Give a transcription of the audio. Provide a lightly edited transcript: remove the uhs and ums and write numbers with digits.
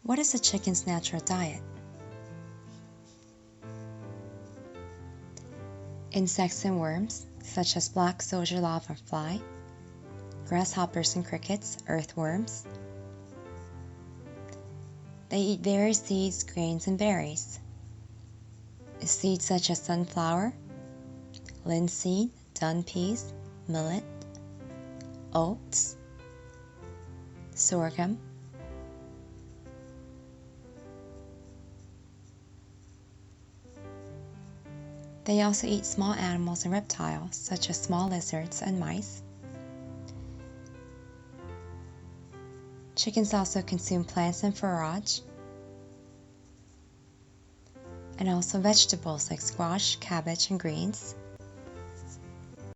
What is a chicken's natural diet? Insects and worms, such as black soldier larvae, grasshoppers and crickets, earthworms. They eat various seeds, grains, and berries. Seeds such as sunflower, linseed, dun peas, millet, oats, sorghum. They also eat small animals and reptiles, such as small lizards and mice. Chickens also consume plants and forage, and also vegetables like squash, cabbage, and greens.